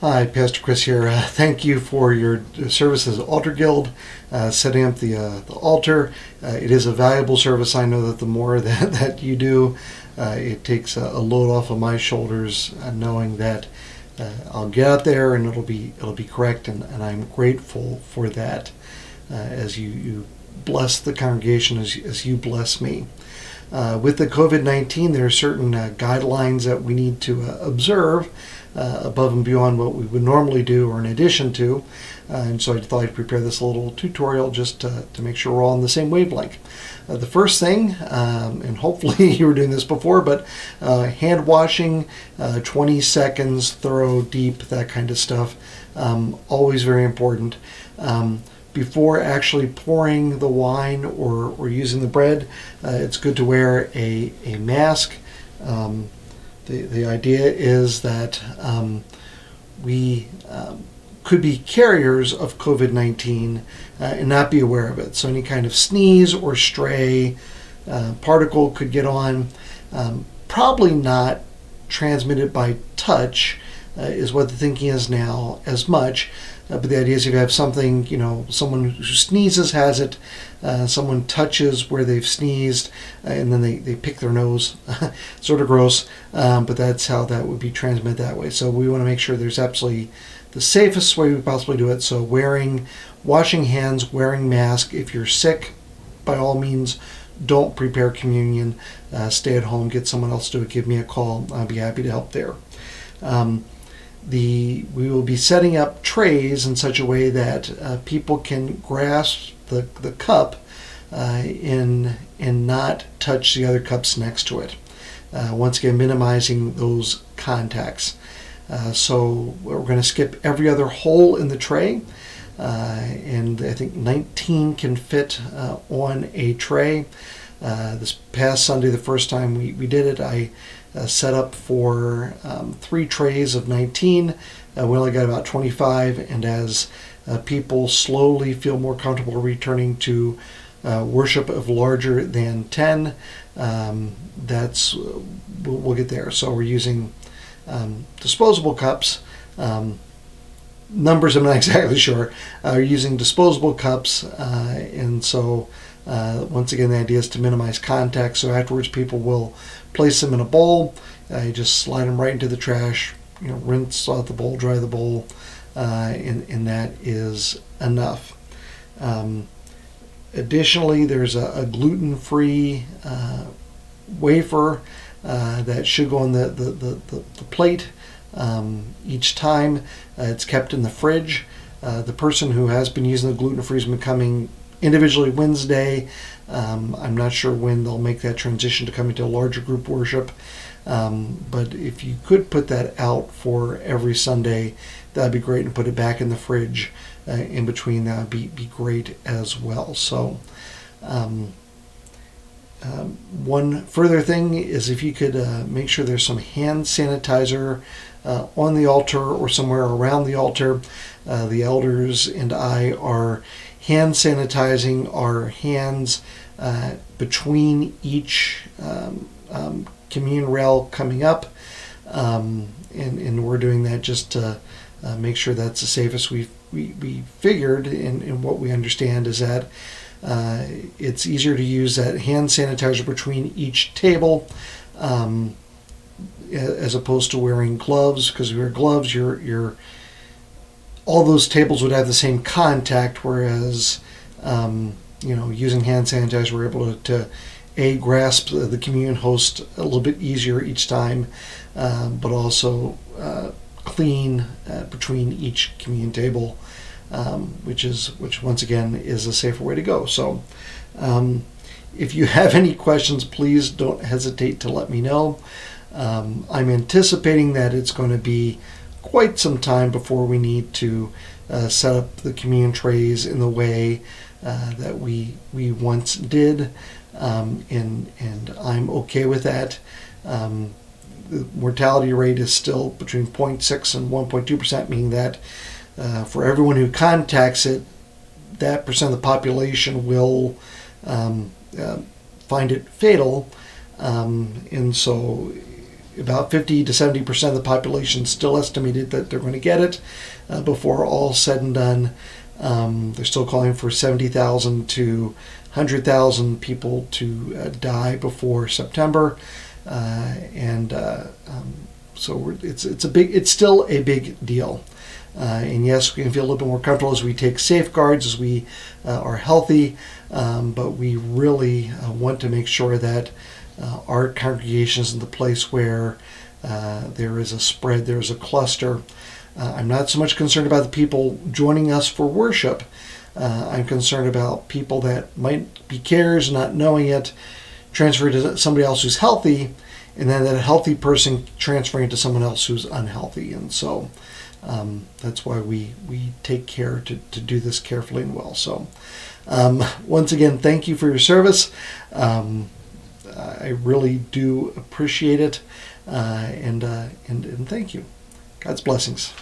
Hi, Pastor Chris here. Thank you for your service as Altar Guild, setting up the altar. It is a valuable service. I know that the more that you do, it takes a load off of my shoulders, knowing that I'll get out there and it'll be correct, and I'm grateful for that as you bless the congregation as you bless me. With the COVID-19, there are certain guidelines that we need to observe above and beyond what we would normally do or in addition to. And so I thought I'd prepare this little tutorial just to make sure we're all on the same wavelength. The first thing, and hopefully you were doing this before, but hand washing, 20 seconds, thorough, deep, that kind of stuff. Always very important. Before actually pouring the wine or using the bread, it's good to wear a mask. The idea is that we could be carriers of COVID-19 and not be aware of it. So any kind of sneeze or stray particle could get on. Probably not transmitted by touch is what the thinking is now as much. But the idea is if you have something, someone who sneezes has it, someone touches where they've sneezed, and then they pick their nose. Sort of gross, but that's how that would be transmitted that way. So we want to make sure there's absolutely the safest way we possibly do it. So washing hands, wearing mask. If you're sick, by all means, don't prepare communion. Stay at home, get someone else to do it, give me a call. I'll be happy to help there. We will be setting up trays in such a way that people can grasp the cup and not touch the other cups next to it. Once again, minimizing those contacts. So we're going to skip every other hole in the tray, and I think 19 can fit on a tray. This past Sunday, the first time we did it, I set up for 3 trays of 19. We only got about 25, and as people slowly feel more comfortable returning to worship of larger than 10, we'll get there. So we're using disposable cups. Numbers I'm not exactly sure. We're using disposable cups, and so once again, the idea is to minimize contact. So afterwards, people will place them in a bowl. You just slide them right into the trash. Rinse out the bowl, dry the bowl, and that is enough. Additionally, there's a gluten-free wafer that should go on the plate each time. It's kept in the fridge. The person who has been using the gluten-free has been coming individually Wednesday. I'm not sure when they'll make that transition to coming to a larger group worship. But if you could put that out for every Sunday, that'd be great, and put it back in the fridge in between. That would be great as well. So one further thing is if you could make sure there's some hand sanitizer on the altar or somewhere around the altar. The elders and I are hand sanitizing our hands between each communion rail coming up, and we're doing that just to make sure that's the safest. We figured, and what we understand is that it's easier to use that hand sanitizer between each table as opposed to wearing gloves, because if you wear gloves, you're all those tables would have the same contact, whereas using hand sanitizer, we're able to grasp the communion host a little bit easier each time, but also clean between each communion table, which once again is a safer way to go. So if you have any questions, please don't hesitate to let me know. I'm anticipating that it's going to be quite some time before we need to set up the communion trays in the way that we once did, and I'm okay with that. The mortality rate is still between 0.6 and 1.2%, meaning that for everyone who contacts it, that percent of the population will find it fatal, and so about 50 to 70% of the population still estimated that they're going to get it before all said and done. They're still calling for 70,000 to 100,000 people to die before September, so it's still a big deal. And yes, we can feel a little bit more comfortable as we take safeguards, as we are healthy, but we really want to make sure that our congregation isn't the place where there is a spread, there is a cluster. I'm not so much concerned about the people joining us for worship. I'm concerned about people that might be carriers, not knowing it, transfer to somebody else who's healthy, and then that healthy person transferring to someone else who's unhealthy. And so that's why we take care to do this carefully and well. So once again, thank you for your service. I really do appreciate it, and thank you. God's blessings.